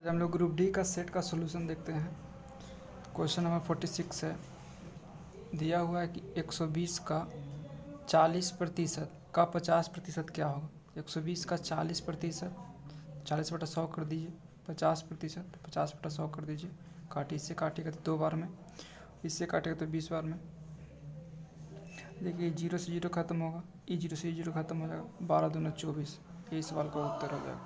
आज हम लोग ग्रुप डी का सेट का सॉल्यूशन देखते हैं। क्वेश्चन नंबर 46 है। दिया हुआ है कि 120 का 40% का 50% क्या होगा। 120 का 40%, 40/100 कर दीजिए। 50%, 50/100 कर दीजिए। काटिए, इससे काटिएगा तो 2 बार में, इससे काटिएगा तो 20 बार में। देखिए 0 से 0 खत्म होगा, ये 0 से 0 खत्म हो जाएगा। 12 दूना 24, ये सवाल का उत्तर हो जाएगा।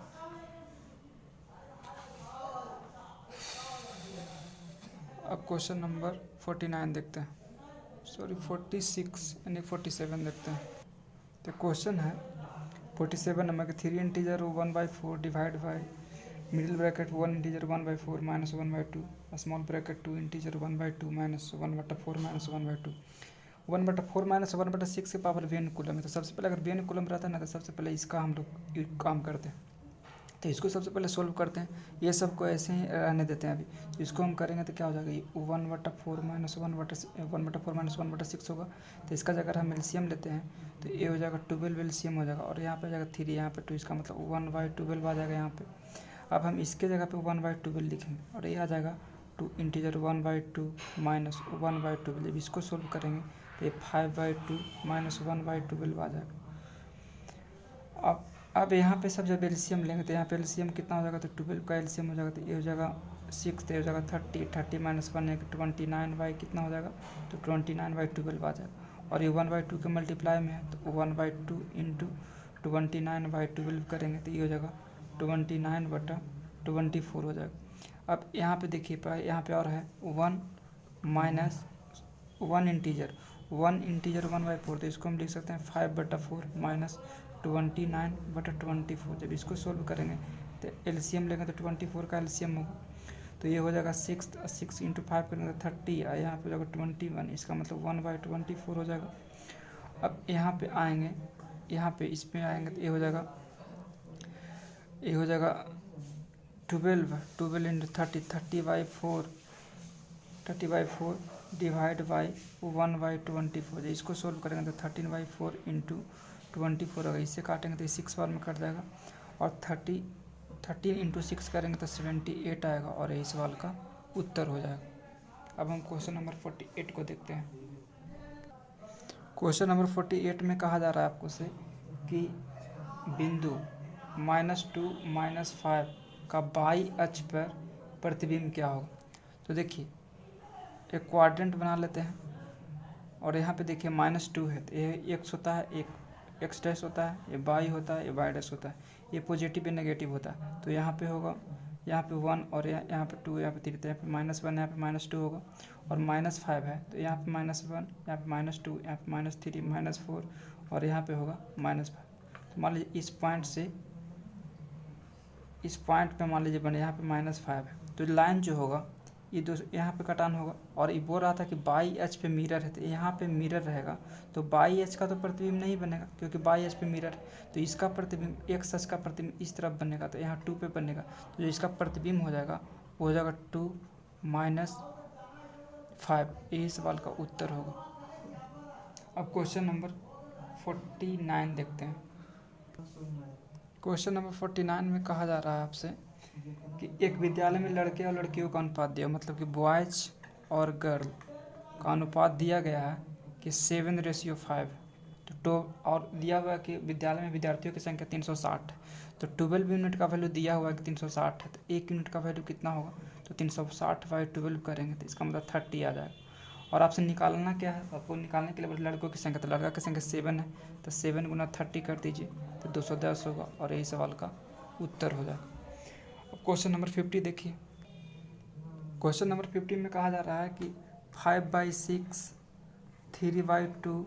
अब क्वेश्चन नंबर 49 देखते हैं, सॉरी 46 यानी 47 देखते हैं। तो क्वेश्चन है 47 नंबर के 3 integer 1/4 divide by middle bracket 1 integer 1/4 minus 1/2 small bracket 2 integer 1/2 minus 1/4 minus 1/2 1/4 minus 1/6 के पावर वेन कूलम है। तो सबसे पहले अगर वेन कूलम रहता है ना, तो सबसे पहले इसका हम लोग काम करते हैं। तो इसको सबसे पहले सोल्व करते हैं, ये सब को ऐसे ही रहने देते हैं अभी। तो इसको हम करेंगे तो क्या हो जाएगा, ये 1/4 माइनस 1/6 होगा। तो इसका अगर हम एलसीएम लेते हैं तो ये हो जाएगा 12 एलसीएम हो जाएगा, और यहाँ पे जाएगा 3, यहाँ पे 2, इसका मतलब 1/12 आ जाएगा यहाँ पे। अब हम इसके जगह पे 1/12 लिखेंगे, और ये आ जाएगा 2 इंटीजर 1/2 माइनस 1/12। जब इसको सोल्व करेंगे तो ये 5/2 माइनस 1/12 आ जाएगा। अब यहाँ पे सब जब एलसीएम लेंगे तो यहाँ पे एलसीएम कितना हो जाएगा, तो 12 का एलसीएम हो जाएगा, तो ये हो जाएगा 6, तो ये हो जाएगा 30, 30 माइनस 1 है 29 बाई कितना हो जाएगा, तो 29/12 आ जाएगा। और ये 1/2 के मल्टीप्लाई में है, तो 1/2 इंटू 29/12 करेंगे तो ये हो जाएगा 29/24 हो जाएगा। अब यहाँ पे देखिए, यहाँ पे और है 1 माइनस 1 इंटीजर 1/4, तो इसको हम लिख सकते हैं 5/4 माइनस 29/24। जब इसको सोल्व करेंगे तो एलसीएम लेंगे तो 24 का एलसीएम होगा, तो ये हो जाएगा 6 इंटू 5 करेंगे तो 30, और यहाँ पे हो जाएगा 21, इसका मतलब 1/24 हो जाएगा। अब यहाँ पे आएंगे, यहाँ पे इसमें आएंगे तो ये हो जाएगा 12 इंटू 30, 30/4 डिवाइड बाई 1/24। इसको सोल्व करेंगे तो 13/4 इंटू 24 होगा, इससे काटेंगे तो 6 बार में कट जाएगा, और 13 इंटू 6 करेंगे तो 78 आएगा, और यही सवाल का उत्तर हो जाएगा। अब हम क्वेश्चन नंबर 48 को देखते हैं। क्वेश्चन नंबर 48 में कहा जा रहा है आपको से कि बिंदु -2 -5 का बाई अक्ष पर प्रतिबिंब क्या होगा। तो देखिए एक क्वाड्रेंट बना लेते हैं, और यहाँ पे देखिए -2 है, तो ये एक्स होता है, एक एक्स डैश होता है, ये बाई होता है, ये बाई डैश होता है, ये पॉजिटिव या नेगेटिव होता है। तो यहाँ पे होगा, यहाँ पे 1 और यहाँ पे 2, यहाँ पे 3, तो यहाँ पे -1, यहाँ पे -2 होगा, और -5 है तो यहाँ पे -1, यहाँ पे -2, यहाँ पे -3, -4, और यहाँ पे होगा -5। तो मान लीजिए इस पॉइंट पे मान लीजिए बने, यहाँ पे -5 है, तो लाइन जो होगा ये यहाँ पे कटान होगा। और ये बोल रहा था कि बाई एच पे मिरर है, तो यहाँ पे मिरर रहेगा, तो बाई एच का तो प्रतिबिंब नहीं बनेगा, क्योंकि बाई एच पे मिरर है। तो इसका प्रतिबिंब एक्स एच का प्रतिबिंब इस तरफ बनेगा, तो यहाँ 2 पे बनेगा, तो जो इसका प्रतिबिंब हो जाएगा वो हो जाएगा 2 - 5। यही सवाल का उत्तर होगा। अब क्वेश्चन नंबर 49 देखते हैं। क्वेश्चन नंबर 49 में कहा जा रहा है आपसे कि एक विद्यालय में लड़के और लड़कियों का अनुपात दिया, मतलब कि बॉयज और गर्ल का अनुपात दिया गया है कि 7:5। तो और दिया हुआ है कि विद्यालय में विद्यार्थियों की संख्या 360, तो 12 यूनिट का वैल्यू दिया हुआ है कि 360 है, तो 1 यूनिट का वैल्यू कितना होगा, तो 360/12 करेंगे तो इसका मतलब 30 आ जाएगा। और आपसे निकालना क्या है, आपको निकालने के लिए लड़कों की संख्या, तो लड़का की संख्या 7 है, तो 7 गुना 30 कर दीजिए तो 210 होगा, और यही सवाल का उत्तर हो जाएगा। अब क्वेश्चन नंबर 50 देखिए। क्वेश्चन नंबर 50 में कहा जा रहा है कि 5/6, 3/2,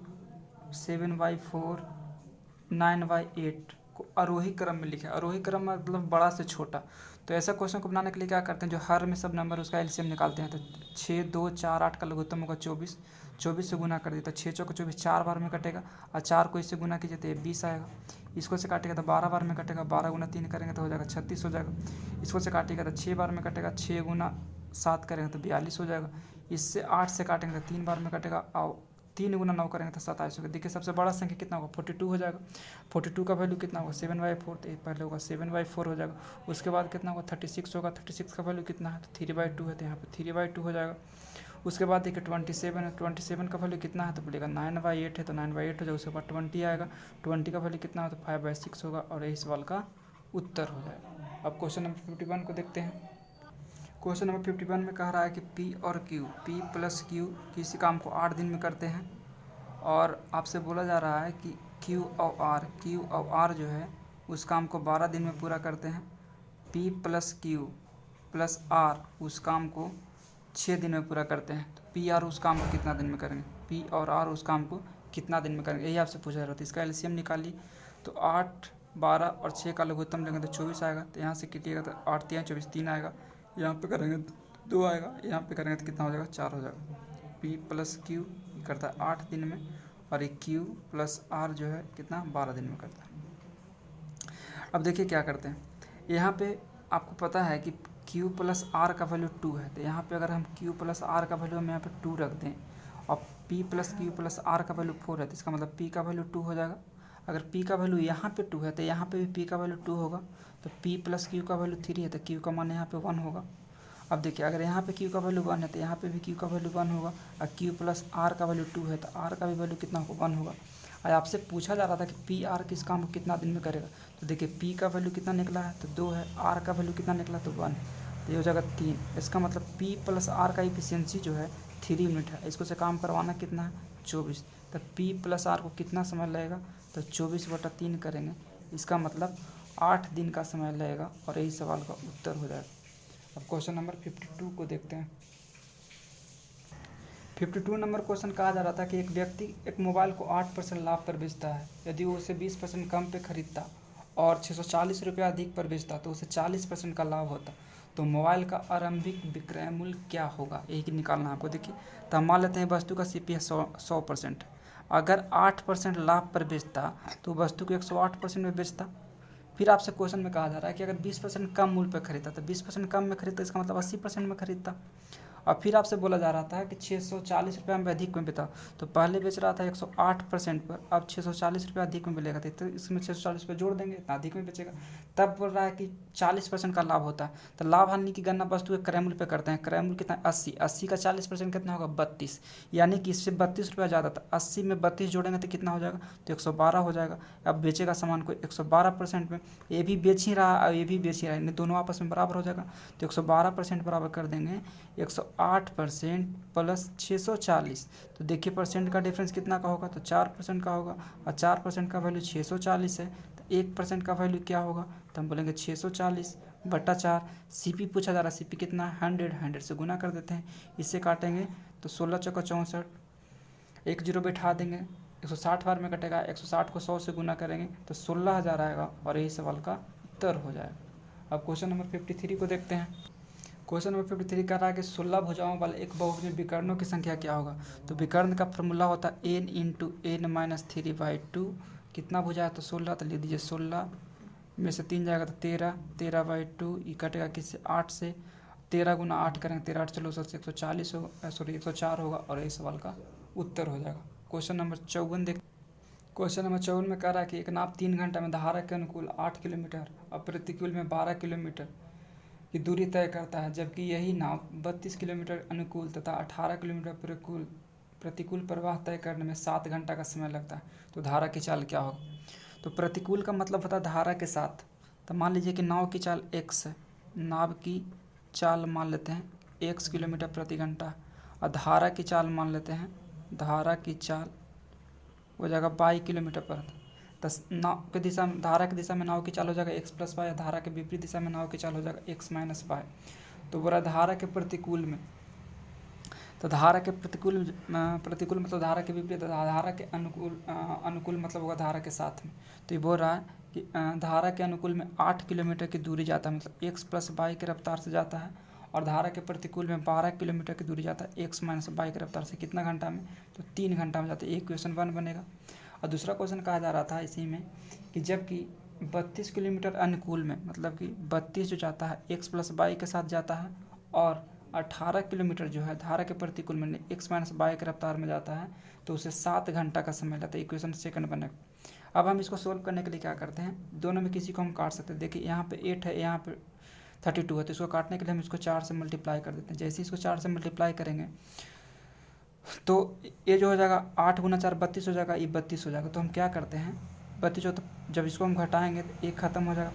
7/4, 9/8 को आरोही क्रम में लिखे। आरोही क्रम मतलब बड़ा से छोटा। तो ऐसा क्वेश्चन को बनाने के लिए क्या करते हैं, जो हर में सब नंबर उसका एलसीएम निकालते हैं। तो 6, 2, 4, 8 का लघुत्तम होगा 24, 24 से गुना कर दिया तो 6 चौके 24, 4 बार में कटेगा, और 4 को इससे गुना कीजिए तो ये 20 आएगा। इसको से काटेगा तो 12 बार में कटेगा, 12 गुना 3 करेंगे तो हो जाएगा 36 हो जाएगा। इसको से काटेगा तो 6 बार में कटेगा, 6 गुना 7 करेंगे तो 42 हो जाएगा। इससे 8 से काटेंगे तो 3 बार में कटेगा, और 3 गुना 9 करेंगे तो 27 होगा। देखिए सबसे बड़ा संख्या कितना होगा 42 हो जाएगा। 42 का वैल्यू कितना होगा 7/4, तो पहले होगा 7/4 हो जाएगा। उसके बाद कितना होगा 36 होगा। 36 का वैल्यू कितना है तो 3/2 है, तो यहाँ पे 3/2 हो जाएगा। उसके बाद देखिए 27 है, 27 का वैल्यू कितना है तो बोलेगा 9/8 है, तो 9/8 हो जाएगा। उसके बाद 20 आएगा, 20 का वैल्यू कितना है तो 5/6 होगा, और यही सवाल का उत्तर हो जाएगा। अब क्वेश्चन नंबर 51 को देखते हैं। क्वेश्चन नंबर 51 में कह रहा है कि P और Q, P प्लस Q किसी काम को 8 दिन में करते हैं, और आपसे बोला जा रहा है कि Q और R जो है उस काम को 12 दिन में पूरा करते हैं। P plus Q plus R उस काम को 6 दिन में पूरा करते हैं, तो P R उस काम को कितना दिन में करेंगे, P और R उस काम को कितना दिन में करेंगे, यही आपसे पूछा जा रहा था। इसका एलसीएम निकालिए, तो 8, 12 और 6 का लघुत्तम लेंगे तो 24 आएगा, तो यहाँ से किटिएगा तो 8 3 24, 3 आएगा, यहाँ पे करेंगे 2 आएगा, यहाँ पे करेंगे तो कितना हो जाएगा 4 हो जाएगा। P प्लस Q करता है 8 दिन में, और ये Q प्लस R जो है कितना 12 दिन में करता है। अब देखिए क्या करते हैं, यहाँ पे आपको पता है कि Q प्लस R का वैल्यू 2 है, तो यहाँ पे अगर हम Q प्लस R का वैल्यू हम यहाँ पे 2 रख दें, और P plus Q plus R का वैल्यू 4 है, तो इसका मतलब P का वैल्यू 2 हो जाएगा। अगर P का वैल्यू यहाँ पे 2 है तो यहाँ पे भी P का वैल्यू 2 होगा, तो P प्लस Q का वैल्यू 3 है, तो Q का मान यहाँ पे 1 होगा। अब देखिए अगर यहाँ पे Q का वैल्यू 1 है तो यहाँ पे भी Q का वैल्यू 1 होगा, और Q प्लस R का वैल्यू 2 है तो R का भी वैल्यू कितना होगा 1 होगा। आज आपसे पूछा जा रहा था कि P R किस काम को कितना दिन में करेगा, तो देखिए P का वैल्यू कितना निकला है तो 2 है, R का वैल्यू कितना निकला तो 1 है, तो ये हो जाएगा 3। इसका मतलब P प्लस R का इफिशियंसी जो है 3 यूनिट है। इसको से काम करवाना कितना है 24, तो P प्लस R को कितना समय लगेगा तो 24/3 करेंगे, इसका मतलब 8 दिन का समय लगेगा, और यही सवाल का उत्तर हो जाएगा। अब क्वेश्चन नंबर 52 को देखते हैं। 52 नंबर क्वेश्चन कहा जा रहा था कि एक व्यक्ति एक मोबाइल को 8% लाभ पर बेचता है। यदि वो उसे 20% कम पे खरीदता और 640 रुपया अधिक पर बेचता तो उसे 40% का लाभ होता, तो मोबाइल का आरंभिक विक्रय मूल्य क्या होगा, यही निकालना है आपको। देखिए तो हम मान लेते हैं वस्तु का CP 100%, अगर 8% लाभ पर बेचता तो वस्तु को 108% में बेचता। फिर आपसे क्वेश्चन में कहा जा रहा है कि अगर 20% कम मूल्य पर खरीदता तो 20% कम में खरीदता, इसका मतलब 80% में खरीदता। और फिर आपसे बोला जा रहा था कि 640 रुपये में अधिक में बेचा, तो पहले बेच रहा था 108% पर, अब 640 रुपये अधिक में मिलेगा, तो इसमें 640 रुपये जोड़ देंगे इतना अधिक में बेचेगा। तब बोल रहा है कि 40% का लाभ होता है, तो लाभ हानि की गणना वस्तु के क्रय मूल्य पे करते हैं। क्रय मूल्य कितना 80, 80 का 40% कितना होगा 32, यानी कि इससे 32 रुपया ज़्यादा था। 80 में 32 जोड़ेंगे तो कितना हो जाएगा तो 112 हो जाएगा। अब बेचेगा सामान को 112% में, ये भी बेच ही रहा और ये भी बेच ही रहा है, दोनों आपस में बराबर हो जाएगा, तो 112% बराबर कर देंगे 108% प्लस 640, तो देखिए परसेंट का डिफरेंस कितना का होगा तो 4% का होगा, और 4% का वैल्यू 640 है, तो 1% का वैल्यू क्या होगा तो हम बोलेंगे 640/4। CP पूछा जा रहा है, CP कितना 100 से गुना कर देते हैं, इससे काटेंगे तो 16 चौका 64, 1 जीरो बैठा देंगे, 160 बार में कटेगा, 160 को 100 से गुना करेंगे तो 16,000 आएगा, और यही सवाल का उत्तर हो जाएगा। अब क्वेश्चन नंबर 53 को देखते हैं। क्वेश्चन नंबर 53 कह रहा है कि 16 भुजाओं वाले एक बहुभुज में विकर्णों की संख्या क्या होगा, तो विकर्ण का फॉर्मूला होता है n × n-3/2। कितना भुजा है तो 16, तो लिख दीजिए 16 में से 3 जाएगा तो 13, 13/2, ये कटेगा किससे 8 से, 13 गुना 8 करेंगे, 13 8 चलो 140 होगा, सॉरी 104 होगा, और यही सवाल का उत्तर हो जाएगा। क्वेश्चन नंबर 54 देख। क्वेश्चन नंबर 54 में कह रहा है कि एक नाव 3 घंटा में धारा के अनुकूल 8 किलोमीटर और प्रतिकूल में 12 किलोमीटर की दूरी तय करता है, जबकि यही नाव 32 किलोमीटर अनुकूल तथा 18 किलोमीटर प्रतिकूल प्रवाह तय करने में 7 घंटा का समय लगता है, तो धारा की चाल क्या होगा। तो प्रतिकूल का मतलब होता है धारा के साथ, तो मान लीजिए कि नाव की चाल x है, नाव की चाल मान लेते हैं x किलोमीटर प्रति घंटा, और धारा की चाल मान लेते हैं, धारा की चाल हो जाएगा 22 किलोमीटर पर। नाव के दिशा में, धारा की दिशा में नाव की चाल हो जाएगा x + y, धारा के विपरीत दिशा में नाव की चाल हो जाएगा x - y। तो बोला धारा के प्रतिकूल में, तो धारा के प्रतिकूल मतलब धारा के विपरीत, धारा के अनुकूल मतलब होगा धारा के साथ में। तो ये बोल रहा है कि धारा के अनुकूल में 8 किलोमीटर की दूरी जाता है, मतलब x + y की रफ्तार से जाता है, और धारा के प्रतिकूल में 12 किलोमीटर की दूरी जाता है x - y की रफ्तार से। कितना घंटा में तो 3 घंटा में जाता है। एक क्वेश्चन 1 बनेगा। और दूसरा क्वेश्चन कहा जा रहा था इसी में कि जबकि 32 किलोमीटर अनुकूल में, मतलब कि 32 जो जाता है x + y के साथ जाता है, और 18 किलोमीटर जो है धारा के प्रतिकूल में x माइनस बाई की रफ्तार में जाता है तो उसे 7 घंटा का समय लगता है। इक्वेशन सेकंड बनेगा। अब हम इसको सोल्व करने के लिए क्या करते हैं, दोनों में किसी को हम काट सकते हैं। देखिए यहाँ पे 8 है, यहाँ पे 32 है, तो इसको काटने के लिए हम इसको 4 से मल्टीप्लाई कर देते हैं। जैसे इसको 4 से मल्टीप्लाई करेंगे तो ये जो हो जाएगा 8 गुना 4 32 हो जाएगा, ये 32 हो जाएगा। तो हम क्या करते हैं 32 हो, तो जब इसको हम घटाएंगे तो एक ख़त्म हो जाएगा,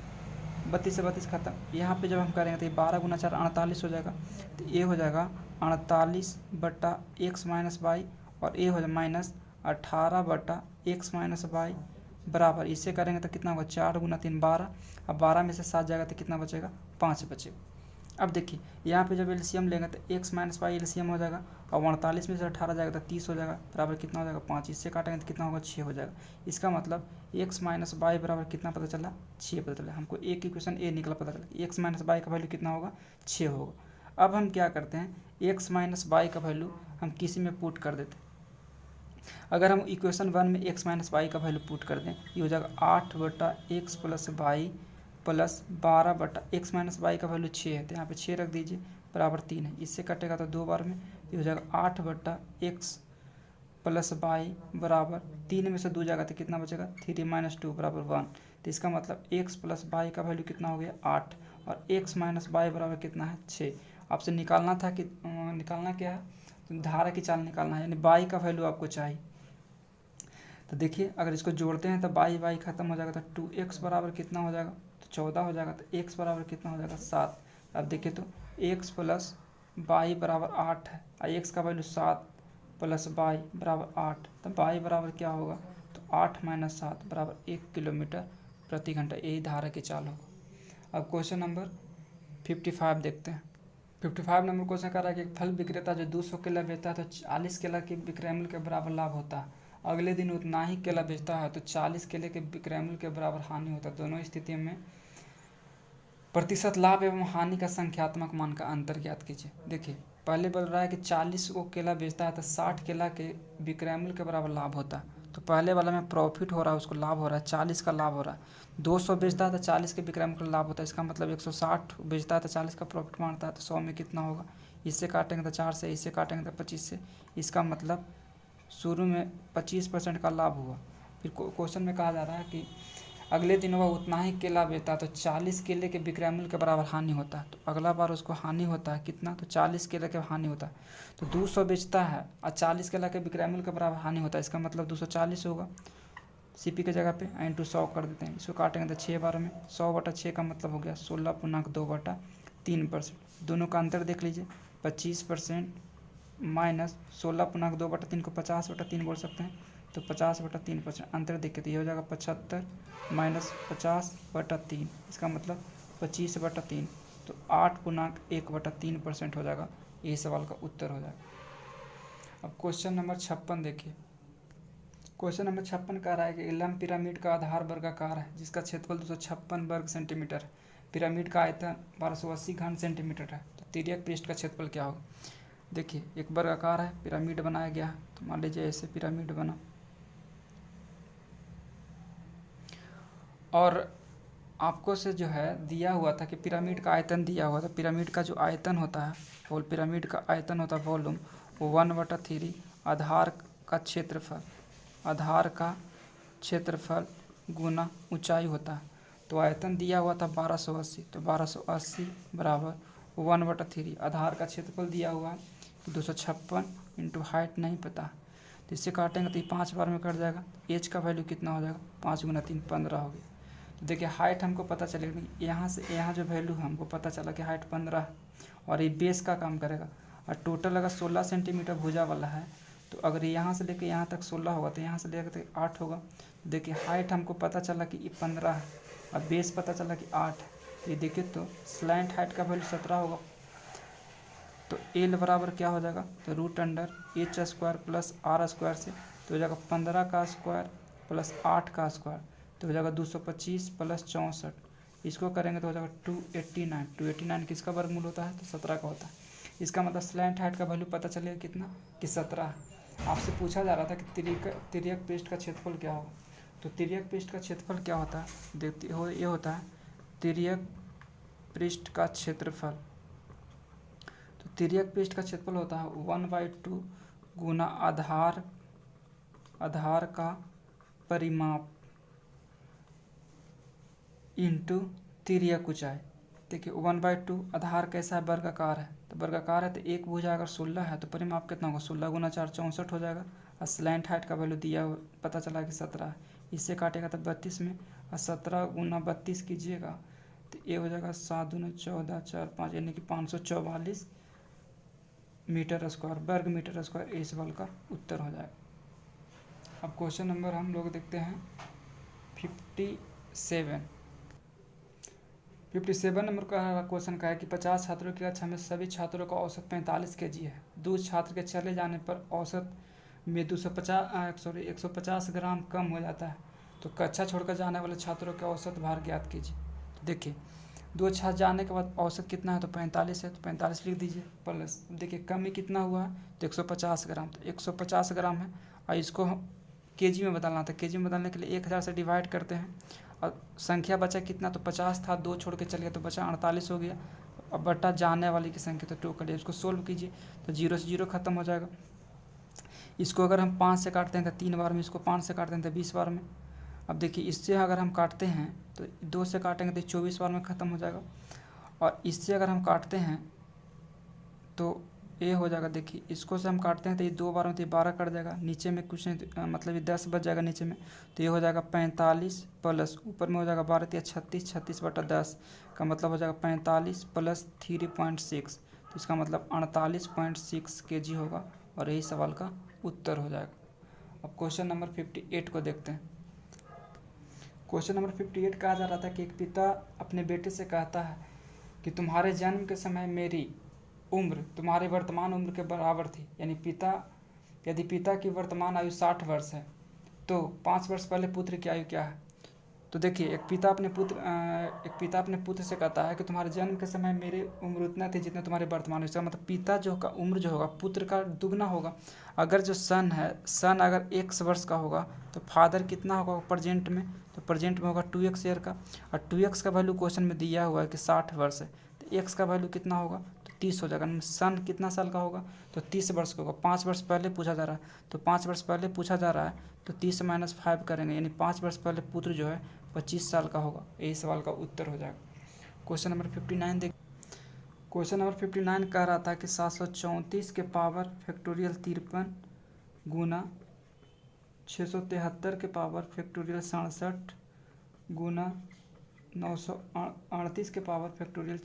32 से 32 खत्म। यहाँ पे जब हम करेंगे तो ये 12 गुना 4 48 हो जाएगा। तो ये हो जाएगा 48 बटा एक्स माइनस बाई, और ये हो जाएगा माइनस 18 बटा एक्स माइनस बाई बराबर, इससे करेंगे तो कितना होगा 4 गुना 3 12। अब 12 में से 7 जाएगा तो कितना बचेगा 5 बचेगा। अब देखिए यहाँ पे जब एलसीएम लेंगे तो एक्स माइनस बाई एलसीएम हो जाएगा, और 48 में से 18 जाएगा तो 30 हो जाएगा, बराबर कितना हो जाएगा 5। इससे काटेंगे तो कितना होगा 6 हो जाएगा। इसका मतलब एक्स माइनस बाई बराबर कितना पता चला 6 पता चला। हमको एक इक्वेशन ए निकला पता चला, एक्स माइनस बाई का वैल्यू कितना होगा 6 होगा। अब हम क्या करते हैं एक्स माइनस बाई का वैल्यू हम किसी में पुट कर देते हैं। अगर हम इक्वेशन 1 में एक्स माइनस बाई का वैल्यू पुट कर दें, ये हो जाएगा 8 बटा एक्स प्लस बाई प्लस 12 बटा एक्स माइनस बाई का वैल्यू 6 है, तो यहाँ पे 6 रख दीजिए, बराबर 3 है। इससे कटेगा तो 2 बार में, ये हो जाएगा 8 बटा एक्स प्लस बाई बराबर 3 में से 2 जाएगा तो कितना बचेगा 3 माइनस 2 बराबर 1। तो इसका मतलब एक्स प्लस बाई का वैल्यू कितना हो गया 8, और एक्स माइनस बाई बराबर कितना है 6। आपसे निकालना था कि निकालना क्या है, तो धारा की चाल निकालना है, यानी बाई का वैल्यू आपको चाहिए। तो देखिए अगर इसको जोड़ते हैं तो बाई बाई खत्म हो जाएगा, तो 2x बराबर कितना हो जाएगा तो 14 हो जाएगा। तो x बराबर कितना हो जाएगा 7। अब देखिए तो x प्लस बाई बराबर 8 है, और x का वैल्यू 7 प्लस बाई बराबर 8, तो बाई बराबर क्या होगा तो 8 माइनस 7 बराबर 1 किलोमीटर प्रति घंटा, यही धारा की चाल होगा। अब क्वेश्चन नंबर 55 देखते हैं। 55 नंबर क्वेश्चन कर रहा है कि एक फल विक्रेता जो 200 केला बेचता है तो 40 केला के विक्रय मूल्य के बराबर लाभ होता है। अगले दिन उतना ही केला बेचता है तो 40 केले के विक्रय मूल्य के बराबर हानि होता है। दोनों स्थितियों में प्रतिशत लाभ एवं हानि का संख्यात्मक मान का अंतर ज्ञात कीजिए। देखिए पहले बोल रहा है कि 40 को केला बेचता है तो 60 केला के विक्रय मूल्य के बराबर लाभ होता है। तो पहले वाला में प्रॉफिट हो रहा है, उसको लाभ हो रहा है, 40 का लाभ हो रहा है। 200 बेचता है तो 40 के विक्रय मूल्य का लाभ होता है, इसका मतलब 160 बेचता है तो 40 का प्रॉफिट मारता है, तो 100 में कितना होगा, इससे काटेंगे तो 4 से, इससे काटेंगे तो 25 से। इसका मतलब शुरू में 25% का लाभ हुआ। फिर क्वेश्चन में कहा जा रहा है कि अगले दिन वह उतना ही केला बेचता है तो 40 केले के विक्रय मूल्य के बराबर हानि होता है। तो अगला बार उसको हानि होता है कितना, तो 40 केले के हानि होता है। तो 200 बेचता है और 40 केला के विक्रय मूल्य के बराबर हानि होता है, इसका मतलब 240 होगा। सीपी के जगह पे इंटू 100 कर देते हैं, इसको काटेंगे तो 6 बार में 100 बटा 6 का मतलब हो गया 16.2 बटा 3%। दोनों का अंतर देख लीजिए, 25% माइनस 16.2 बटा 3 को 50 बटा 3 बोल सकते हैं, तो 50 बटा 3% अंतर देखे तो ये हो जाएगा 75 माइनस 50 बटा 3, इसका मतलब 25 बटा 3, तो 8.1 बटा 3% हो जाएगा। यही सवाल का उत्तर हो जाएगा। अब क्वेश्चन नंबर 56 देखिए। क्वेश्चन नंबर 56 कह रहा है कि लंब पिरामिड का आधार वर्गाकार है जिसका क्षेत्रफल 256 वर्ग सेंटीमीटर है। पिरामिड का आयतन 1280 घन सेंटीमीटर है, तो तिर्यक पृष्ठ का क्षेत्रफल क्या होगा। देखिए एक वर्गाकार है, पिरामिड बनाया गया है, तो मान लीजिए ऐसे पिरामिड बना, और आपको से जो है दिया हुआ था कि पिरामिड का आयतन दिया हुआ था। पिरामिड का जो आयतन होता है वो पिरामिड का आयतन होता है वॉल्यूम, वो 1/3 आधार का क्षेत्रफल, आधार का क्षेत्रफल गुना ऊंचाई होता है। तो आयतन दिया हुआ था 1280, तो 1280 बराबर 1/3 आधार का क्षेत्रफल दिया हुआ है 256 इंटू हाइट नहीं पता, तो इससे काटेंगे तो ये 5 बार में कट जाएगा। एच का वैल्यू कितना हो जाएगा 5 गुना 3 15 हो गया। तो देखिए हाइट हमको पता चलेगा, यहाँ से यहाँ जो वैल्यू है हमको पता चला कि हाइट 15 है, और ये बेस का काम करेगा। और टोटल अगर 16 सेंटीमीटर भुजा वाला है, तो अगर यहाँ से लेके यहाँ तक 16 होगा तो यहाँ से लेकर तक 8 होगा। तो देखिए हाइट हमको पता चला कि ये 15 है, और बेस पता चला कि 8 है। तो ये देखिए तो स्लैंट हाइट का वैल्यू 17 होगा। तो एल बराबर क्या हो जाएगा, तो √h² प्लस r² से, तो हो जाएगा 15 का स्क्वायर प्लस 8 का स्क्वायर, तो हो जाएगा 225 प्लस 64। इसको करेंगे तो हो जाएगा 289। 289 किसका वर्गमूल होता है, तो 17 का होता है। इसका मतलब स्लैंट हाइट का वैल्यू पता चलेगा कितना, कि 17 है। आपसे पूछा जा रहा था कि तिर्यक पृष्ठ का क्षेत्रफल क्या होगा। तो तिर्यक पृष्ठ का क्षेत्रफल क्या होता है, देखते हो ये होता है तिर्यक पृष्ठ का क्षेत्रफल। तो तिर्यक पृष्ठ का क्षेत्रफल होता है 1/2 गुना आधार का परिमाप इंटू तिर्यक ऊंचाई। देखिए 1/2 आधार कैसा है, वर्गाकार है, तो वर्गाकार है तो एक भुजा अगर 16 है तो परिमाप कितना होगा, 16 गुना 4 64 हो जाएगा। और स्लैंट हाइट का वैल्यू दिया पता चला कि 17 है, इससे काटेगा तो 32 में, और 17 गुना 32 कीजिएगा तो ये हो जाएगा 7 दूनी 14 4 5 यानी कि 544 मीटर स्क्वायर, वर्ग मीटर स्क्वायर इस सवाल का उत्तर हो जाएगा। अब क्वेश्चन नंबर हम लोग देखते हैं 57 नंबर का क्वेश्चन का है कि 50 छात्रों की कक्षा में सभी छात्रों का औसत 45 kg है। 2 छात्र के चले जाने पर औसत में 150 ग्राम कम हो जाता है, तो कक्षा छोड़कर जाने वाले छात्रों के औसत भार ज्ञात कीजिए। तो देखिए 2 छात्र जाने के बाद औसत कितना है, तो 45 है, तो 45 लिख दीजिए प्लस, देखिए कमी कितना हुआ है तो 150 ग्राम, तो 150 ग्राम है और इसको केजी में बदलना था। केजी में बदलने के लिए 1000 से डिवाइड करते हैं और संख्या बचा कितना, तो 50 था, 2 छोड़ के चल गया तो बचा 48 हो गया। अब बटा जाने वाली की संख्या तो 2 करिए, इसको सोल्व कीजिए तो 0 से 0 खत्म हो जाएगा। इसको अगर हम 5 से काटते हैं तो 3 बार में, इसको 5 से काटते हैं तो 20 बार में। अब देखिए इससे अगर हम काटते हैं तो 2 से काटेंगे तो 24 बार में ख़त्म हो जाएगा, और इससे अगर हम काटते हैं तो ये हो जाएगा। देखिए इसको से हम काटते हैं तो ये 2 बार में तो 12 कट जाएगा, नीचे में कुछ नहीं मतलब ये 10 बच जाएगा नीचे में, तो ये हो जाएगा 45 प्लस ऊपर में हो जाएगा 12 या 36, 36 बटा 10 का मतलब हो जाएगा 45 प्लस 3.6, तो इसका मतलब 48.6 kg होगा, और यही सवाल का उत्तर हो जाएगा। अब क्वेश्चन नंबर 58 को देखते हैं। क्वेश्चन नंबर 58 कहा जा रहा था कि एक पिता अपने बेटे से कहता है कि तुम्हारे जन्म के समय मेरी उम्र तुम्हारे वर्तमान उम्र के बराबर थी, यदि पिता की वर्तमान आयु 60 वर्ष है तो 5 वर्ष पहले पुत्र की आयु क्या है। तो देखिए एक पिता अपने पुत्र से कहता है कि तुम्हारे जन्म के समय मेरी उम्र उतना थी जितना तुम्हारे वर्तमान, इसका मतलब पिता जो का उम्र जो होगा पुत्र का दुगना होगा। अगर जो सन अगर x वर्ष का होगा तो फादर कितना होगा प्रेजेंट में, तो प्रेजेंट में होगा 2x ईयर का, और 2x का वैल्यू क्वेश्चन में दिया हुआ है कि 60 वर्ष है, तो x का वैल्यू कितना होगा तो 30 हो जाएगा। सन कितना साल का होगा तो 30 वर्ष का होगा। 5 वर्ष पहले पूछा जा रहा है, तो 5 वर्ष पहले पूछा जा रहा है तो 30 - 5 करेंगे, यानी 5 वर्ष पहले पुत्र जो है 25 साल का होगा, यही सवाल का उत्तर हो जाएगा। क्वेश्चन नंबर 59 देख। क्वेश्चन नंबर 59 कह रहा था कि 734 के पावर फैक्टोरियल 53 गुना 673 के पावर फैक्टोरियल 67 गुना 938 के पावर फैक्टोरियल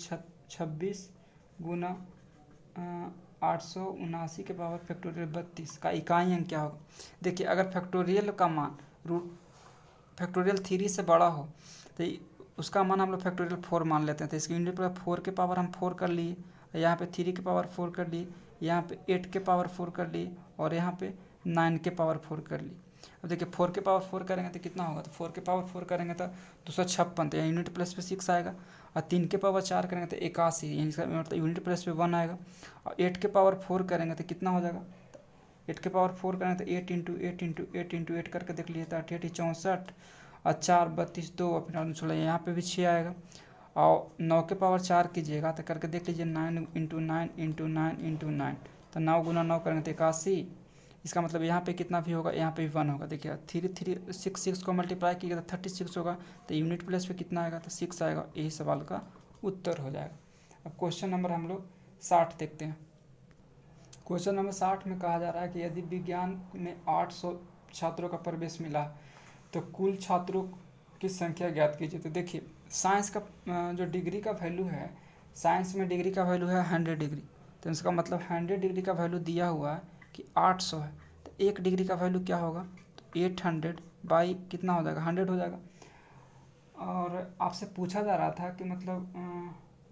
26 गुना 879 के पावर फैक्टोरियल 32 का इकाई अंक क्या होगा। देखिए अगर फैक्टोरियल का मान फैक्टोरियल 3 से बड़ा हो तो उसका मान हम लोग फैक्टोरियल 4 मान लेते हैं, तो इसकी यूनिट पर 4 के पावर हम 4 कर लिए, यहाँ पे 3 के पावर 4 कर लिए, यहाँ पे 8 के पावर 4 कर लिए, और यहाँ पे 9 के पावर 4 कर लिए। अब देखिए 4 के पावर 4 करेंगे तो कितना होगा, तो 4 के पावर 4 करेंगे तो 256, तो यहाँ यूनिट प्लेस पे 6 आएगा, और 3 के पावर 4 करेंगे तो 81, यानी इसका मतलब यूनिट प्लेस पे 1 आएगा, और 8 के पावर 4 करेंगे तो कितना हो जाएगा, 8 के पावर 4 करेंगे तो 8 × 8 × 8 × 8 करके देख लीजिए तो 8 × 8 = 64, और 4 32 2 और फिर 16, यहाँ पे भी 6 आएगा, और 9 के पावर 4 कीजिएगा तो करके देख लीजिए 9 × 9 × 9 × 9, तो 9 × 9 करेंगे तो 81, इसका मतलब यहाँ पे कितना भी होगा, यहाँ पे भी 1 होगा। देखिए 6 को मल्टीप्लाई कीजिएगा तो 36 होगा, तो यूनिट प्लेस पे कितना आएगा तो 6 आएगा, यही सवाल का उत्तर हो जाएगा। अब क्वेश्चन नंबर हम लोग 60 देखते हैं। क्वेश्चन नंबर 60 में कहा जा रहा है कि यदि विज्ञान में 800 छात्रों का प्रवेश मिला तो कुल छात्रों की संख्या ज्ञात कीजिए। तो देखिए साइंस का जो डिग्री का वैल्यू है, साइंस में डिग्री का वैल्यू है 100 डिग्री, तो इसका मतलब 100 डिग्री का वैल्यू दिया हुआ है कि 800 है, तो 1 डिग्री का वैल्यू क्या होगा, तो 800 बाई कितना हो जाएगा 100 हो जाएगा। और आपसे पूछा जा रहा था कि मतलब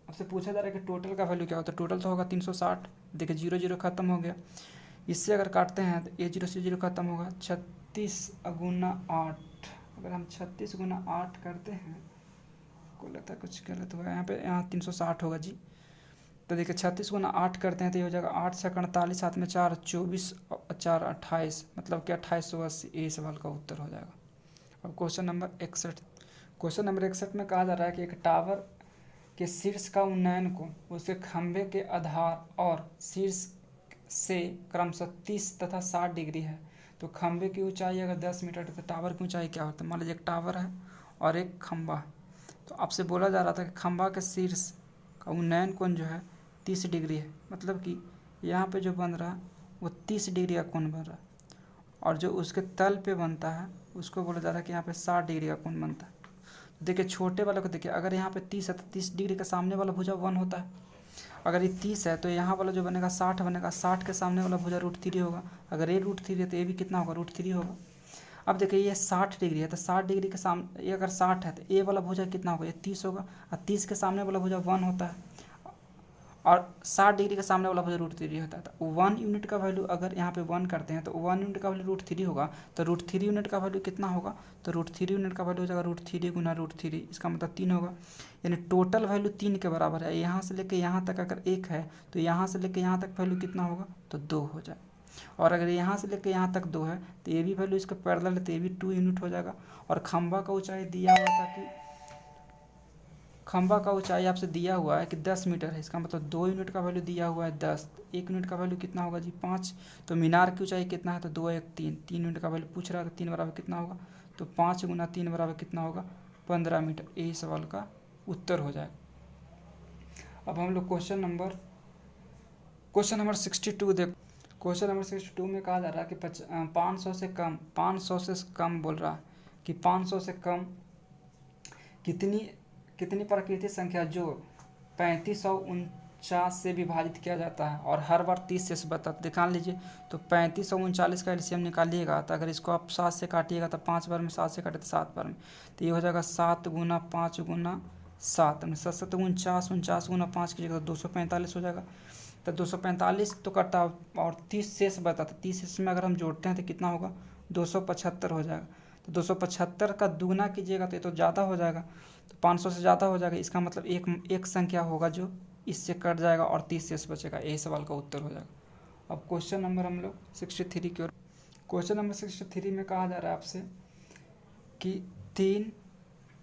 आपसे पूछा जा रहा है कि टोटल का वैल्यू क्या होता है, टोटल तो होगा 360। देखिए 0 0 खत्म हो गया, इससे अगर काटते हैं तो ये 0 से 0 खत्म होगा, 36 गुना 8, अगर हम 36 गुना 8 करते हैं, को लगता है कुछ गलत हुआ यहाँ पे, यहाँ 360 होगा जी। तो देखिए 36 गुना 8 करते हैं तो ये हो जाएगा 8 से 48, 7 में 4 24, 4 28, मतलब कि 2880, यही सवाल का उत्तर हो जाएगा। अब क्वेश्चन नंबर 61 में कहा जा रहा है कि एक टावर कि शीर्ष का उन्नयन कोण उसके खंभे के आधार और शीर्ष से क्रमशः 30 तथा 60 डिग्री है। तो खंभे की ऊंचाई अगर 10 मीटर है तो टावर की ऊंचाई क्या होता है? मान लीजिए एक टावर है और एक खंभा है। तो आपसे बोला जा रहा था कि खंभा के शीर्ष का उन्नयन कोण जो है 30 डिग्री है, मतलब कि यहाँ पे जो बन रहा है वो 30 डिग्री का कोण बन रहा है, और जो उसके तल पे बनता है उसको बोला जा रहा है कि यहाँ पे 60 डिग्री का कोण बनता है। तो देखिए छोटे वाले को देखिए, अगर यहाँ पे 30 है तो 30 डिग्री का सामने वाला भुजा 1 होता है। अगर ये 30 है तो यहाँ वाला जो बनेगा 60 बनेगा, 60 के सामने वाला भुजा √3 होगा। अगर ये √3 है तो ये भी कितना होगा? √3 होगा। अब देखिए ये 60 डिग्री है तो 60 डिग्री के सामने, ये अगर 60 है तो ये वाला भुजा कितना होगा? ये 30 होगा, और 30 के सामने वाला भुजा 1 होता है, और 60 डिग्री के सामने वाला भुजा √3 होता है। तो 1 यूनिट का वैल्यू अगर यहाँ पे 1 करते हैं तो 1 यूनिट का वैल्यू √3 होगा, तो √3 यूनिट का वैल्यू कितना होगा? तो √3 यूनिट का वैल्यू हो जाएगा √3 गुना √3, इसका मतलब 3 होगा। यानी टोटल वैल्यू 3 के बराबर है। यहाँ से लेके यहाँ तक अगर 1 है तो यहाँ से लेके यहाँ तक वैल्यू कितना होगा? तो 2 हो जाए। और अगर यहाँ से लेके यहाँ तक 2 है तो ये भी वैल्यू इसका पैरेलल है तो ये भी 2 यूनिट हो जाएगा। और खंभा का ऊंचाई दिया हुआ था कि खंभा का ऊंचाई आपसे दिया हुआ है कि 10 मीटर है, इसका मतलब 2 यूनिट का वैल्यू दिया हुआ है 10, 1 यूनिट का वैल्यू कितना होगा जी? 5। तो मीनार की ऊंचाई कितना है? तो 2 1 3, 3 यूनिट का वैल्यू पूछ रहा है तो 3 बराबर कितना होगा? तो 5 गुना 3 बराबर कितना होगा? 15 मीटर। यही सवाल का उत्तर हो जाएगा। अब हम लोग क्वेश्चन नंबर 62 देख। क्वेश्चन नंबर 62 में कहा जा रहा है कि 500 से कम, 500 से कम बोल रहा है कि 500 से कम कितनी प्राकृतिक संख्या जो 3549 से विभाजित किया जाता है और हर बार 30 से बता दिखा लीजिए। तो 3539 का एलसीएम निकालिएगा तो अगर इसको आप 7 से काटिएगा तो 5 बार में, 7 से काटे तो 7 बार में, तो ये हो जाएगा 7 गुना 5 गुना 7, 7 49, 49 गुना 5 कीजिएगा तो 245 हो जाएगा। तो 245 तो कटा और 30 शेष बता, तो 30 शेष में अगर हम जोड़ते हैं तो कितना होगा? 275 हो जाएगा। तो 275 का दुगना कीजिएगा तो ये तो ज़्यादा हो जाएगा, तो 500 से ज़्यादा हो जाएगा। इसका मतलब एक संख्या होगा जो इससे कट जाएगा और 30 शेष बचेगा। यही सवाल का उत्तर हो जाएगा। अब क्वेश्चन नंबर हम लोग 63 की ओर। क्वेश्चन नंबर 63 में कहा जा रहा है आपसे कि 3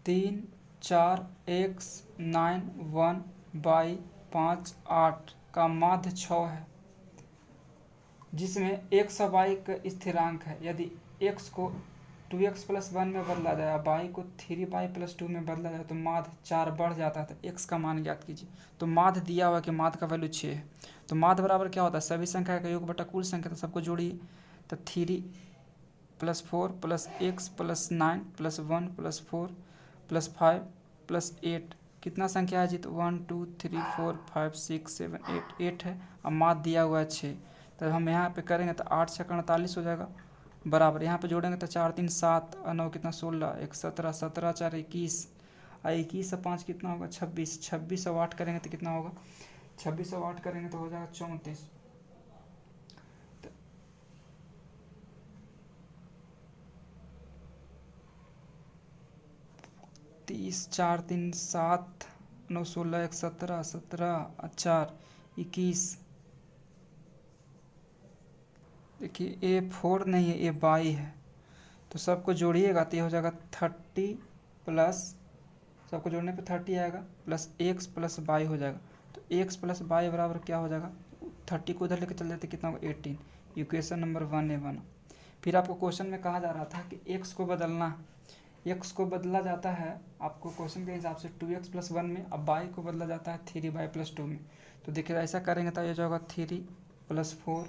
3 4 x 9 1 y 5 8 का माध्य 6 है, जिसमें x और y का स्थिरांक है। यदि x को 2x + 1 में बदला जाए, y को 3y + 2 में बदला जाए तो माध्य 4 बढ़ जाता है। तो x का मान ज्ञात कीजिए। तो माध्य दिया हुआ कि माध्य का वैल्यू 6 है, तो माध्य बराबर क्या होता है? सभी संख्या का योग बटा कुल संख्या, तो सबको जोड़िए। तो 3 + 4 + x + 9 + 1 + 4 + 5 + 8 कितना संख्या है जी? तो 1 2 3 4 5 6 7 8 है, और माध्य दिया हुआ है 6। तो हम यहाँ पे करेंगे तो 8 × 48 हो जाएगा बराबर, यहाँ पे जोड़ेंगे तो 4 3 7 और 9 कितना 16, 1 17, 17 4 21, और 21 और 5 कितना होगा? 26, 26 और 8 करेंगे तो कितना होगा? 26 और 8 करेंगे तो हो जाएगा 34। 30 4 3 7 9 16 1 17 17 4 21। देखिए ये 4 नहीं है, ये y है, तो सबको जोड़िएगा तो ये हो जाएगा 30 प्लस, सबको जोड़ने पे 30 आएगा, प्लस x + y हो जाएगा। तो x + y बराबर क्या हो जाएगा? 30 को उधर लेकर चल जाते कितना होगा? 18। इक्वेशन नंबर 1 है 1। फिर आपको क्वेश्चन में कहा जा रहा था कि x को बदलना, x को बदला जाता है आपको क्वेश्चन के हिसाब से 2x + 1 में, अब y को बदला जाता है 3y + 2 में। तो देखिए ऐसा करेंगे तो ये जो होगा 3 + 4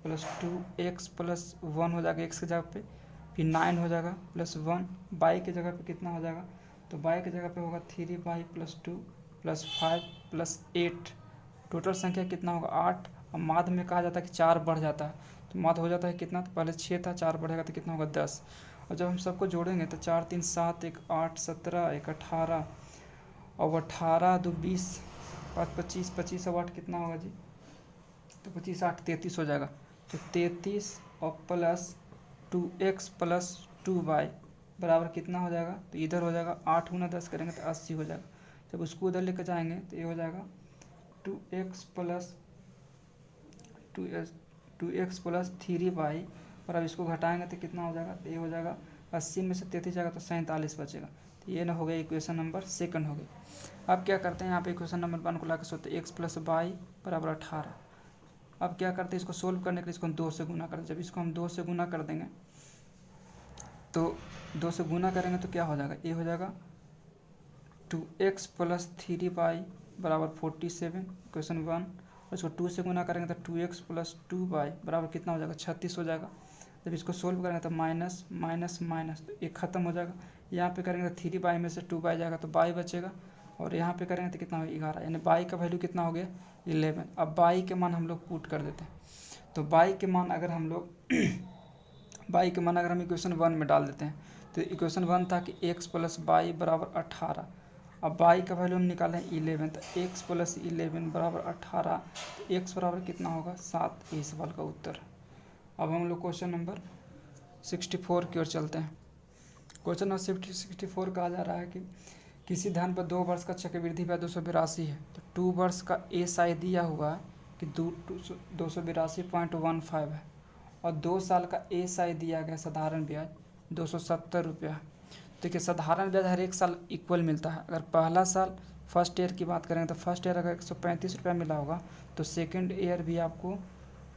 + 2x + 1 हो जाएगा x की जगह पे, फिर 9 हो जाएगा +1, y की जगह पे कितना हो जाएगा? तो y की जगह पे होगा 3y + 2 + 5 + 8, टोटल संख्या कितना होगा? 8। और माध्य में कहा जाता है कि 4 बढ़ जाता है, तो माध्य हो जाता है कितना? तो पहले 6 था, 4 बढ़ेगा तो कितना होगा? 10। और जब हम सबको जोड़ेंगे तो 4 3 7 1 8 17 1 18, और 18 2 20 5 25, 25 और 8 कितना होगा जी? तो 25 8 33 हो जाएगा। तो 33 और प्लस 2x + 2y बराबर कितना हो जाएगा? तो इधर हो जाएगा 8 गुना 10 करेंगे तो 80 हो जाएगा। जब उसको उधर लेकर जाएंगे तो ये हो जाएगा 2x + 3y, और अब इसको घटाएंगे तो कितना हो जाएगा? तो ये हो जाएगा 80 में से 33 जाएगा तो 47 बचेगा। तो ये ना हो गया इक्वेशन नंबर सेकंड हो गई। अब क्या करते हैं, यहाँ पे इक्वेशन नंबर 1 को ला के सोचते x + y = 18। अब क्या करते हैं, इसको सोल्व करने के लिए इसको हम 2 से गुना करते हैं। जब इसको हम 2 से गुना कर देंगे तो 2 से गुना करेंगे तो क्या हो जाएगा, ये हो जाएगा 2x + 3y = 47 इक्वेशन 1। और इसको 2 से गुना करेंगे तो 2x + 2y बराबर कितना हो जाएगा, 36 हो जाएगा। जब इसको सोल्व करेंगे तो माइनस माइनस माइनस तो एक ख़त्म हो जाएगा। यहाँ पे करेंगे तो 3y में से 2y जाएगा तो y बचेगा, और यहाँ पे करेंगे तो कितना हो, 11, यानी y का वैल्यू कितना हो गया, 11। अब y के मान हम लोग पुट कर देते हैं। तो y के मान अगर हम लोग y के मान अगर हम इक्वेशन 1 में डाल देते हैं तो इक्वेशन 1 था कि x + y = 18। अब y का वैल्यू हम निकालें 11, तो x + 11 = 18, तो x बराबर कितना होगा, 7। यही सवाल का उत्तर। अब हम लोग क्वेश्चन नंबर 64 की ओर चलते हैं। क्वेश्चन नंबर 64 कहा जा रहा है कि किसी धन पर 2 वर्ष का चक्रवृद्धि ब्याज 282 है, तो 2 वर्ष का SI दिया हुआ है कि 282.15 है, और 2 साल का SI दिया गया साधारण ब्याज 270 रुपया है। देखिए साधारण ब्याज हर एक साल इक्वल मिलता है। अगर पहला साल फर्स्ट ईयर की बात करें तो फर्स्ट ईयर अगर 135 रुपया मिला होगा तो सेकेंड ईयर भी आपको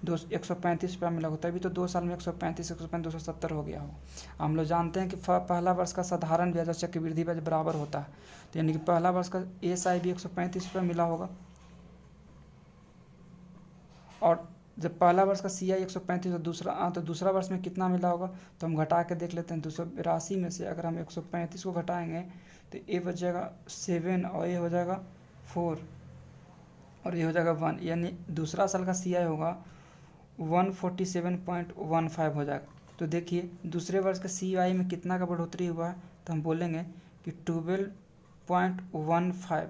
135 रुपया मिला होगा, तभी तो 2 साल में 135 270 हो गया होगा। हम लोग जानते हैं कि पहला वर्ष का साधारण ब्याज और चक्रवृद्धि ब्याज बराबर होता है, तो यानी कि पहला वर्ष का SI भी 135 रुपया मिला होगा, और जब पहला वर्ष का CI 135 तो दूसरा वर्ष में कितना मिला होगा, तो हम घटा के देख लेते हैं। 282 में से अगर हम 135 को घटाएंगे तो ये बचेगा 7 और ये हो जाएगा 4 और ये हो जाएगा 1, यानी दूसरा साल का CI होगा 147.15 हो जाएगा। तो देखिए दूसरे वर्ष के CI में कितना का बढ़ोतरी हुआ है, तो हम बोलेंगे कि 12.15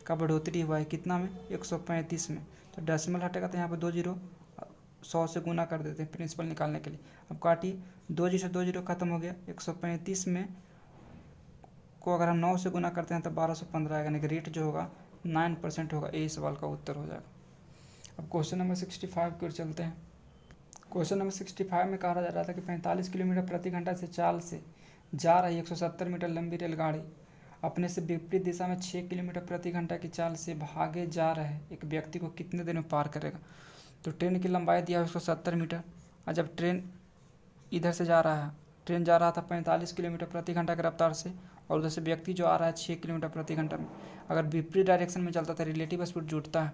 का बढ़ोतरी हुआ है, कितना में, 135 में। तो डेसिमल हटेगा तो यहाँ पर 2 जीरो 100 से गुना कर देते हैं प्रिंसिपल निकालने के लिए। अब काटिए, 2 जीरो 2 जीरो खत्म हो गया। 135 में को अगर हम 9 से गुना करते हैं तो 1215 आएगा, यानी कि रेट जो होगा 9% होगा। यही सवाल का उत्तर हो जाएगा। अब क्वेश्चन नंबर 65 की ओर चलते हैं। क्वेश्चन नंबर 65 में कहा जा रहा था कि 45 किलोमीटर प्रति घंटा से चाल से जा रही 170 मीटर लंबी रेलगाड़ी अपने से विपरीत दिशा में 6 किलोमीटर प्रति घंटा की चाल से भागे जा रहे एक व्यक्ति को कितने देर में पार करेगा। तो ट्रेन की लंबाई दिया है 170 मीटर, और जब ट्रेन इधर से जा रहा है, ट्रेन जा रहा था 45 किलोमीटर प्रति घंटा की रफ्तार से, और उधर से व्यक्ति जो आ रहा है 6 किलोमीटर प्रति घंटा में। अगर विपरीत डायरेक्शन में चलता था रिलेटिव स्पीड जुटता है,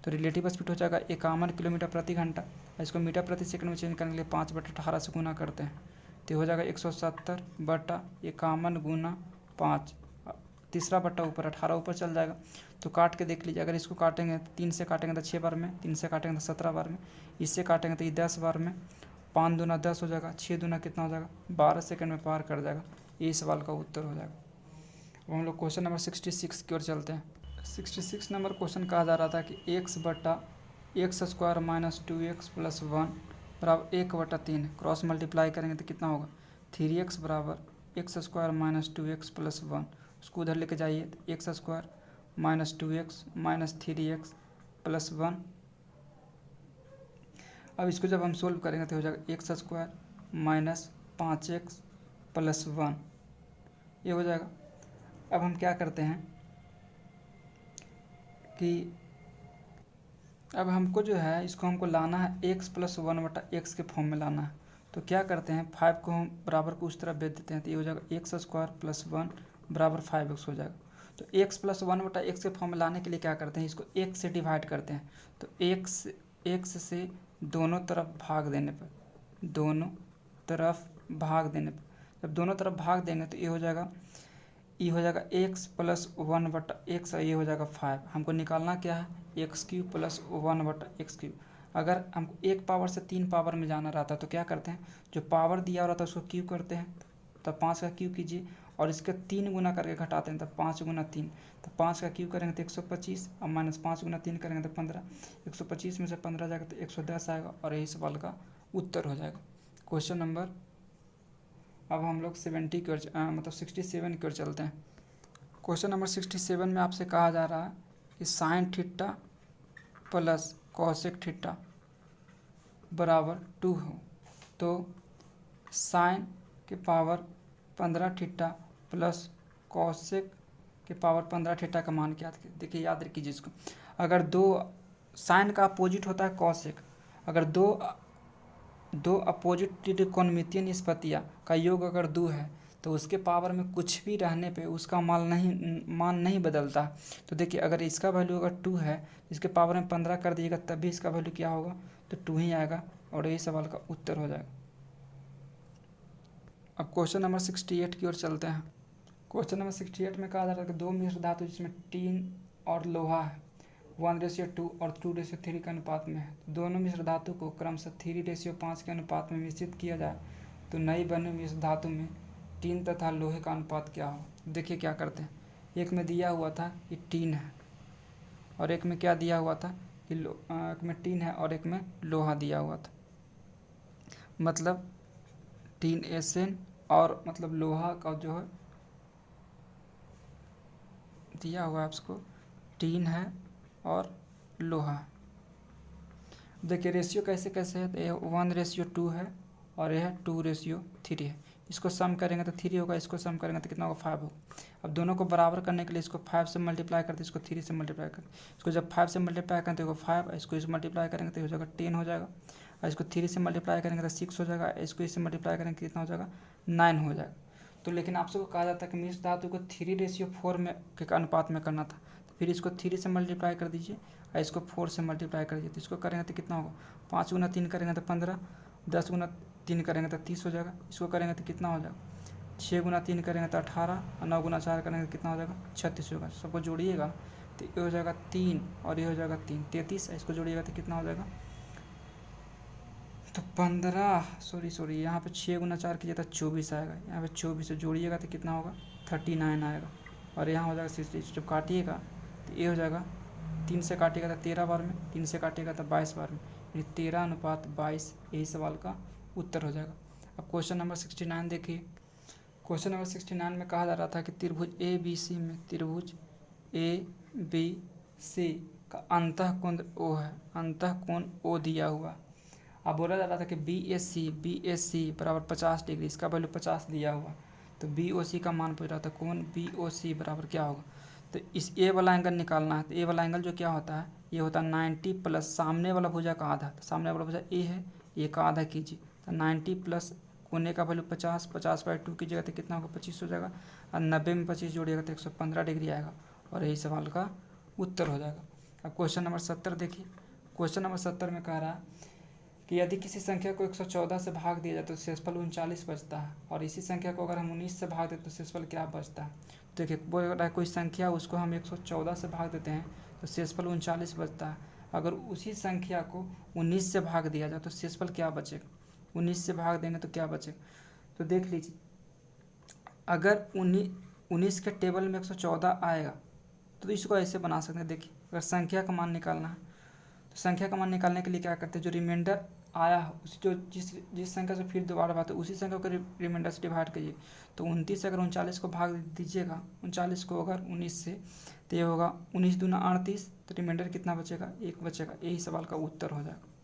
तो रिलेटिव स्पीड हो जाएगा 51 किलोमीटर प्रति घंटा। इसको मीटर प्रति सेकंड में चेंज करने के लिए 5/18 से गुना करते हैं, तो हो जाएगा 170/51 गुना 5, तीसरा बट्टा ऊपर 18 ऊपर चल जाएगा। तो काट के देख लीजिए, अगर इसको काटेंगे 3 से काटेंगे तो 6 बार में, 3 से काटेंगे तो 17 बार में, इससे काटेंगे तो ये 10 बार में, 5 दूना 10 हो जाएगा, 6 दूना कितना हो जाएगा, 12 सेकंड में पार कर जाएगा। यही सवाल का उत्तर हो जाएगा। अब हम लोग क्वेश्चन नंबर 66 की ओर चलते हैं। 66 नंबर क्वेश्चन कहा जा रहा था कि x बट्टा x² - 2x + 1 बराबर 1/3 क्रॉस मल्टीप्लाई करेंगे तो कितना होगा, 3x बराबर x² - 2x + 1। उसको उधर लेके जाइए तो x² - 2x - 3x + 1। अब इसको जब हम सोल्व करेंगे तो हो जाएगा x² - 5x + 1, ये हो जाएगा। अब हम क्या करते हैं कि अब हमको जो है इसको हमको लाना है x + 1/x के फॉर्म में लाना है। तो क्या करते हैं, 5 को हम बराबर को उस तरफ भेज देते हैं, तो ये हो जाएगा x² + 1 बराबर 5x हो जाएगा। तो x + 1/x के फॉर्म में लाने के लिए क्या करते हैं, इसको x से डिवाइड करते हैं। तो x से दोनों तरफ भाग देने पर, जब दोनों तरफ भाग देंगे तो ये हो जाएगा x + 1/x, ये हो जाएगा 5। हमको निकालना क्या है, x³ + 1/x³। अगर हमको एक पावर से 3 पावर में जाना रहता है तो क्या करते हैं, जो पावर दिया रहता है उसको क्यू करते हैं, तब 5 का क्यू कीजिए, और इसके 3 गुना करके घटाते हैं, तब 5 गुना 3, तो 5 का क्यू करेंगे तो 125, और -5 गुना 3 करेंगे तो 15। 125 में से 15 जाएगा तो 110 आएगा, और यही सवाल का उत्तर हो जाएगा। क्वेश्चन नंबर, अब हम लोग 67 की ओर चलते हैं। क्वेश्चन नंबर 67 में आपसे कहा जा रहा है कि sin θ + cosec θ बराबर 2 हो, तो sin के पावर 15 θ + कॉसेक के पावर 15 थीटा का मान क्या था। देखिए याद रखिए इसको, अगर दो साइन का अपोजिट होता है कॉसेक, अगर दो अपोजिट कोणमितीय निष्पत्तियाँ का योग अगर 2 है तो उसके पावर में कुछ भी रहने पे उसका मान नहीं बदलता। तो देखिए अगर इसका वैल्यू अगर 2 है, इसके पावर में 15 कर दीजिएगा तब भी इसका वैल्यू क्या होगा, तो 2 ही आएगा और यही सवाल का उत्तर हो जाएगा। अब क्वेश्चन नंबर 68 की ओर चलते हैं। क्वेश्चन नंबर 68 में कहा जा रहा है कि दो मिश्र धातु जिसमें टीन और लोहा है 1:2 और 2:3 के अनुपात में है। दोनों मिश्र धातु को क्रमशः 3:5 के अनुपात में मिश्रित किया जाए तो नई बनी मिश्र धातु में टीन तथा लोहे का अनुपात क्या हो। देखिए क्या करते हैं, एक में दिया हुआ था कि टीन है और एक में क्या दिया हुआ था कि एक में टीन है और एक में लोहा दिया हुआ था, मतलब टीन एसएन और मतलब लोहा का जो है दिया हुआ है आपको टीन है और लोहा। देखिए रेशियो कैसे कैसे है, तो ये 1:2 है और यह 2:3 है। इसको सम करेंगे तो 3 होगा, इसको सम करेंगे तो कितना होगा 5 होगा। अब दोनों को बराबर करने के लिए इसको 5 से मल्टीप्लाई करते, इसको 3 से मल्टीप्लाई करते। इसको जब 5 से मल्टीप्लाई करेंगे तो 5, इसको इस मल्टीप्लाई करेंगे तो हो जाएगा 10 हो जाएगा, और इसको 3 से मल्टीप्लाई करेंगे तो 6 हो जाएगा, इसको इससे मल्टीप्लाई करेंगे कितना हो जाएगा 9 हो जाएगा। तो लेकिन आप सबको कहा जाता है कि मिश्र धातु को 3:4 में के अनुपात में करना था, तो फिर इसको 3 से मल्टीप्लाई कर दीजिए और इसको 4 से मल्टीप्लाई कर दीजिए। तो इसको करेंगे तो कितना होगा, 5 × 3 करेंगे तो 15, 10 × 3 करेंगे तो 30 हो जाएगा। इसको करेंगे तो कितना हो जाएगा, 6 × 3 करेंगे तो 18 और 9 × 4 करेंगे तो कितना हो जाएगा 36 होगा। सबको जोड़िएगा तो ये हो जाएगा 3 और ये हो जाएगा 3, 33। इसको जोड़िएगा तो कितना हो जाएगा, तो 15 सॉरी यहाँ पे 6 × 4 कीजिए तो 24 आएगा। यहाँ पे 24 से जोड़िएगा तो कितना होगा 39 आएगा और यहाँ हो जाएगा 60। जब काटिएगा तो ये हो जाएगा 3 से काटिएगा तो 13 बार में, 3 से काटिएगा तो 22 बार में, यानी 13:22 यही सवाल का उत्तर हो जाएगा। अब क्वेश्चन नंबर 69 देखिए। क्वेश्चन नंबर 69 में कहा जा रहा था कि त्रिभुज ABC में त्रिभुज ABC का अंतःकोण O है, अंतःकोण O दिया हुआ। अब बोला जा रहा था कि BAC बराबर 50 डिग्री, इसका वैल्यू 50 दिया हुआ, तो BOC का मान पूछ रहा था, कोण BOC बराबर क्या होगा। तो इस ए वाला एंगल निकालना है, तो ए वाला एंगल जो क्या होता है, ये होता है 90 प्लस सामने वाला भुजा का आधा, तो सामने वाला भुजा ए है, ए का आधा कीजिए तो 90 प्लस कोने का वैल्यू 50/2 कीजिएगा तो कितना होगा 25 हो जाएगा, और 90 में 25 जोड़िएगा तो 115 डिग्री आएगा और यही सवाल का उत्तर हो जाएगा। अब क्वेश्चन नंबर 70 देखिए। क्वेश्चन नंबर 70 में कह रहा है कि यदि किसी संख्या को 114 से भाग दिया जाए तो शेषफल 39 बचता है, और इसी संख्या को अगर हम 19 से भाग देते तो शेषफल क्या बचता है। तो देखिए बोल रहा है कोई संख्या उसको हम 114 से भाग देते हैं तो शेषफल 39 बचता है, अगर उसी संख्या को 19 से भाग दिया जाए तो शेषफल क्या बचेगा, 19 से भाग देंगे तो क्या बचेगा। तो देख लीजिए अगर 19 के टेबल में 114 आएगा तो इसको ऐसे बना सकते हैं। देखिए अगर संख्या का मान निकालना है तो संख्या का मान निकालने के लिए क्या करते हैं, जो रिमाइंडर आया उस जो जिस संख्या से फिर दोबारा बात है उसी संख्या को रिमाइंडर से डिवाइड करिए। तो 29 से अगर 39 को भाग दीजिएगा, 39 को अगर 19 से, तो ये होगा 19 दूना 38, तो रिमाइंडर कितना बचेगा 1 बचेगा। यही सवाल का उत्तर हो जाएगा।